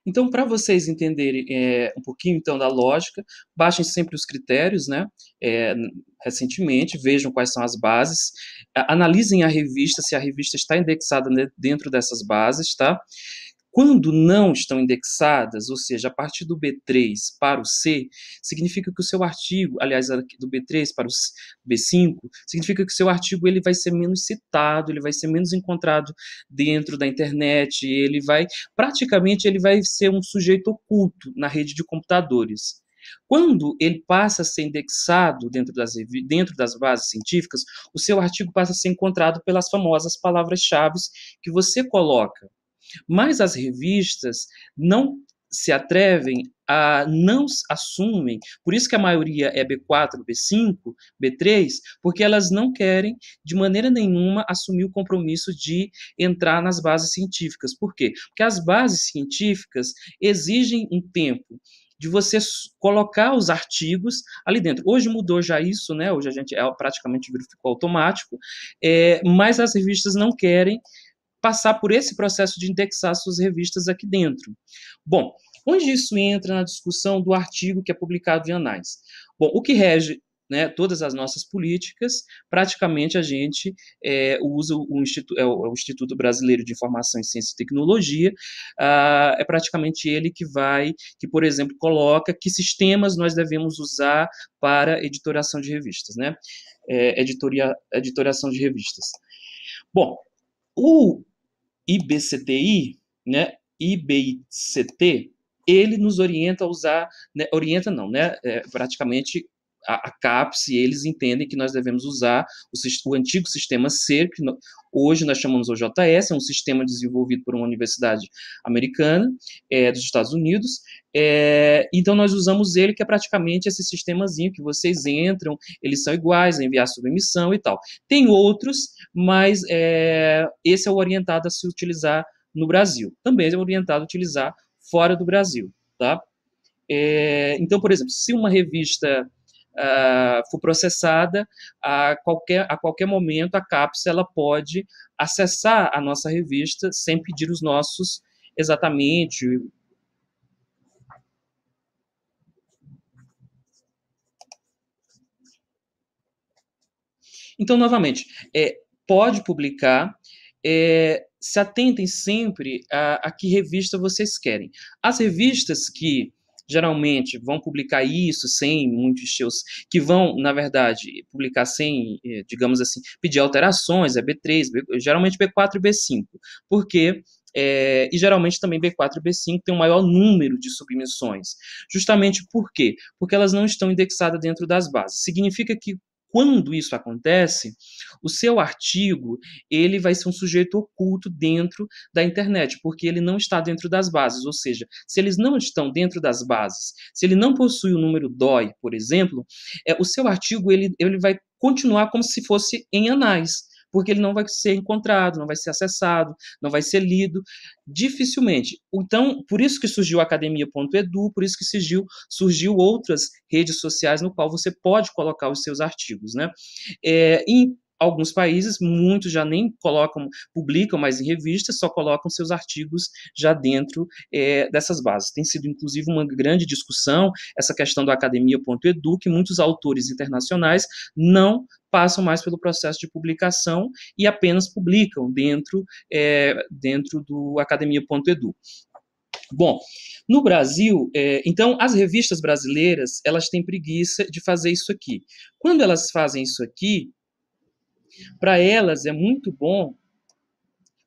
Então, para vocês entenderem um pouquinho então da lógica, baixem sempre os critérios, né? é, Recentemente, vejam quais são as bases, analisem a revista, se a revista está indexada dentro dessas bases, tá? Quando não estão indexadas, ou seja, a partir do B3 para o C, significa que o seu artigo, aliás, do B3 para o B5, significa que o seu artigo ele vai ser menos citado, ele vai ser menos encontrado dentro da internet, praticamente, ele vai ser um sujeito oculto na rede de computadores. Quando ele passa a ser indexado dentro das bases científicas, o seu artigo passa a ser encontrado pelas famosas palavras-chave que você coloca. Mas as revistas não se atrevem não assumem, por isso que a maioria é B4, B5, B3, porque elas não querem, de maneira nenhuma, assumir o compromisso de entrar nas bases científicas. Por quê? Porque as bases científicas exigem um tempo de você colocar os artigos ali dentro. Hoje mudou já isso, né? Hoje a gente praticamente verificou automático, mas as revistas não querem passar por esse processo de indexar suas revistas aqui dentro. Bom, onde isso entra na discussão do artigo que é publicado em Anais? Bom, o que rege, né, todas as nossas políticas, praticamente a gente usa o Instituto Brasileiro de Informação em Ciência e Tecnologia, é praticamente ele que, por exemplo, coloca que sistemas nós devemos usar para editoração de revistas, né? Editoração de revistas. Bom, o IBCTI, né, IBCT, ele nos orienta a usar, né, orienta não, né, praticamente a CAPES, eles entendem que nós devemos usar o antigo sistema SER, que hoje nós chamamos o JS, é um sistema desenvolvido por uma universidade americana, dos Estados Unidos, então nós usamos ele, que é praticamente esse sistemazinho que vocês entram, eles são iguais, enviar submissão e tal. Tem outros, mas esse é o orientado a se utilizar no Brasil. Também é orientado a utilizar fora do Brasil, tá? Então, por exemplo, se uma revista for processada, a qualquer momento a CAPES ela pode acessar a nossa revista sem pedir os nossos exatamente. Então, novamente, pode publicar, se atentem sempre a que revista vocês querem. As revistas que geralmente vão publicar isso sem muitos seus, que vão, na verdade, publicar sem, digamos assim, pedir alterações, B3, geralmente B4 e B5, porque e geralmente também B4 e B5 tem um maior número de submissões. Justamente por quê? Porque elas não estão indexadas dentro das bases. Significa que quando isso acontece, o seu artigo ele vai ser um sujeito oculto dentro da internet, porque ele não está dentro das bases, ou seja, se eles não estão dentro das bases, se ele não possui o número DOI, por exemplo, o seu artigo ele vai continuar como se fosse em anais, porque ele não vai ser encontrado, não vai ser acessado, não vai ser lido, dificilmente. Então, por isso que surgiu a academia.edu, por isso que surgiu outras redes sociais no qual você pode colocar os seus artigos, né? Em alguns países, muitos já nem publicam mais em revistas, só colocam seus artigos já dentro dessas bases. Tem sido, inclusive, uma grande discussão essa questão do academia.edu, que muitos autores internacionais não passam mais pelo processo de publicação e apenas publicam dentro do academia.edu. Bom, no Brasil, então, as revistas brasileiras, elas têm preguiça de fazer isso aqui. Quando elas fazem isso aqui, para elas é muito bom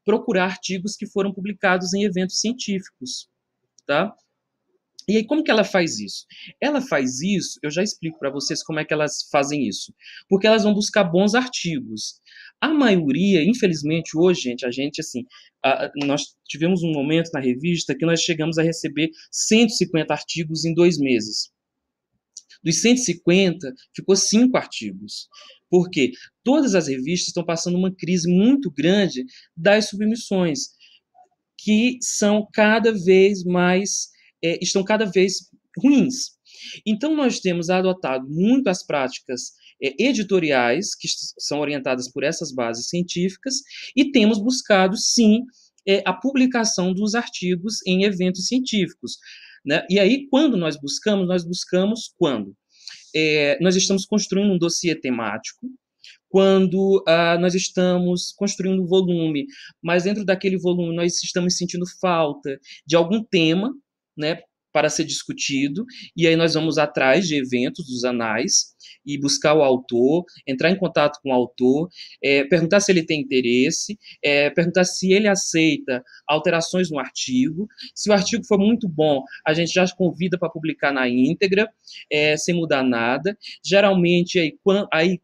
procurar artigos que foram publicados em eventos científicos, tá? E aí, como que ela faz isso? Ela faz isso, eu já explico para vocês como é que elas fazem isso. Porque elas vão buscar bons artigos. A maioria, infelizmente, hoje, gente, assim, nós tivemos um momento na revista que nós chegamos a receber 150 artigos em 2 meses. Dos 150, ficou 5 artigos. Por quê? Todas as revistas estão passando uma crise muito grande das submissões, que são cada vez mais, estão cada vez ruins. Então, nós temos adotado muito as práticas editoriais, que são orientadas por essas bases científicas, e temos buscado, sim, a publicação dos artigos em eventos científicos, né? E aí, quando nós buscamos quando? Nós estamos construindo um dossiê temático, quando nós estamos construindo um volume, mas dentro daquele volume nós estamos sentindo falta de algum tema, né, para ser discutido, e aí nós vamos atrás de eventos dos anais e buscar o autor, entrar em contato com o autor, perguntar se ele tem interesse, perguntar se ele aceita alterações no artigo. Se o artigo for muito bom, a gente já convida para publicar na íntegra, sem mudar nada. Geralmente,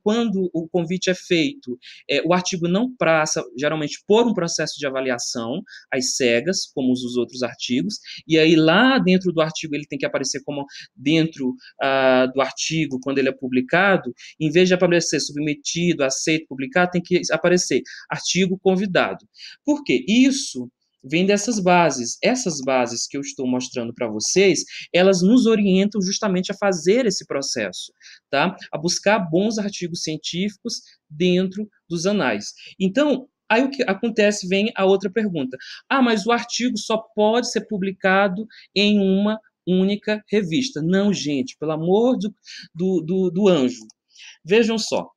quando o convite é feito, o artigo não passa, geralmente, por um processo de avaliação, às cegas, como os outros artigos, e aí lá dentro do artigo ele tem que aparecer como dentro do artigo, quando ele é publicado, em vez de aparecer submetido, aceito, publicado, tem que aparecer artigo convidado. Por quê? Isso vem dessas bases. Essas bases que eu estou mostrando para vocês, elas nos orientam justamente a fazer esse processo, tá? A buscar bons artigos científicos dentro dos anais. Então, aí o que acontece, vem a outra pergunta. Mas o artigo só pode ser publicado em uma única revista. Não, gente, pelo amor do anjo. Vejam só.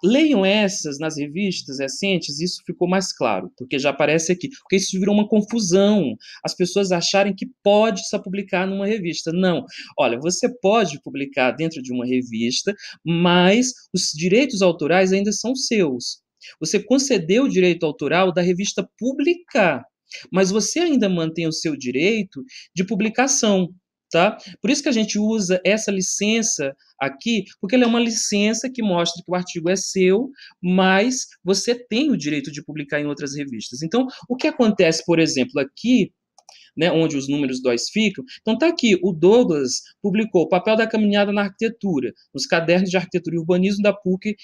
Leiam essas nas revistas recentes, isso ficou mais claro, porque já aparece aqui. Porque isso virou uma confusão. As pessoas acharem que pode só publicar numa revista. Não. Olha, você pode publicar dentro de uma revista, mas os direitos autorais ainda são seus. Você concedeu o direito autoral da revista publicar, mas você ainda mantém o seu direito de publicação. Tá? Por isso que a gente usa essa licença aqui, porque ela é uma licença que mostra que o artigo é seu, mas você tem o direito de publicar em outras revistas. Então, o que acontece, por exemplo, aqui, né, onde os números 2 ficam. Então está aqui, o Douglas publicou o papel da caminhada na arquitetura, nos cadernos de arquitetura e urbanismo da PUC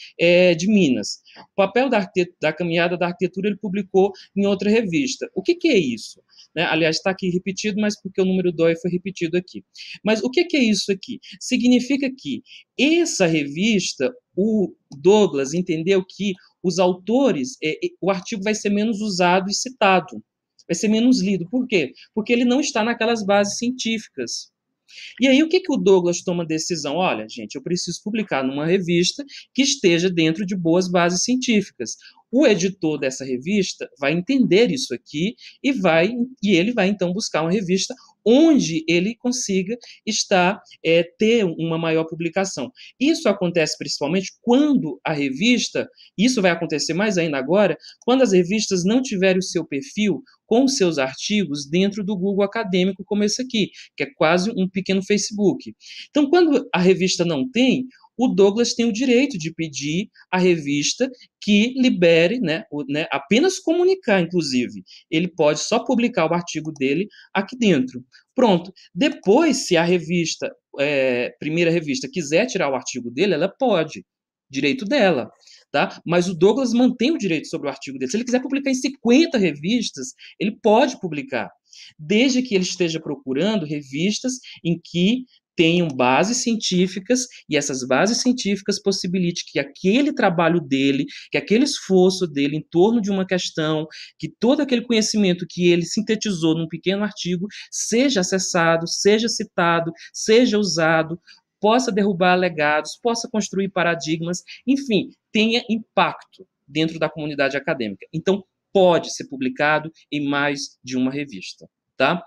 de Minas. O papel da caminhada da arquitetura ele publicou em outra revista. O que é isso? Né? Aliás, está aqui repetido, mas porque o número 2 foi repetido aqui. Mas o que é isso aqui? Significa que essa revista, o Douglas entendeu que os autores, o artigo vai ser menos usado e citado. Vai ser menos lido. Por quê? Porque ele não está naquelas bases científicas. E aí, o que o Douglas toma decisão? Olha, gente, eu preciso publicar numa revista que esteja dentro de boas bases científicas. O editor dessa revista vai entender isso aqui e ele vai, então, buscar uma revista onde ele consiga ter uma maior publicação. Isso acontece principalmente quando a revista, isso vai acontecer mais ainda agora, quando as revistas não tiverem o seu perfil com os seus artigos dentro do Google Acadêmico, como esse aqui, que é quase um pequeno Facebook. Então, quando a revista não tem, o Douglas tem o direito de pedir à revista que libere, apenas comunicar, inclusive. Ele pode só publicar o artigo dele aqui dentro. Pronto. Depois, se a revista, primeira revista, quiser tirar o artigo dele, ela pode. Direito dela. Tá? Mas o Douglas mantém o direito sobre o artigo dele. Se ele quiser publicar em 50 revistas, ele pode publicar, desde que ele esteja procurando revistas em que tenham bases científicas e essas bases científicas possibilitem que aquele trabalho dele, que aquele esforço dele em torno de uma questão, que todo aquele conhecimento que ele sintetizou num pequeno artigo seja acessado, seja citado, seja usado, possa derrubar legados, possa construir paradigmas, enfim, tenha impacto dentro da comunidade acadêmica. Então, pode ser publicado em mais de uma revista, tá?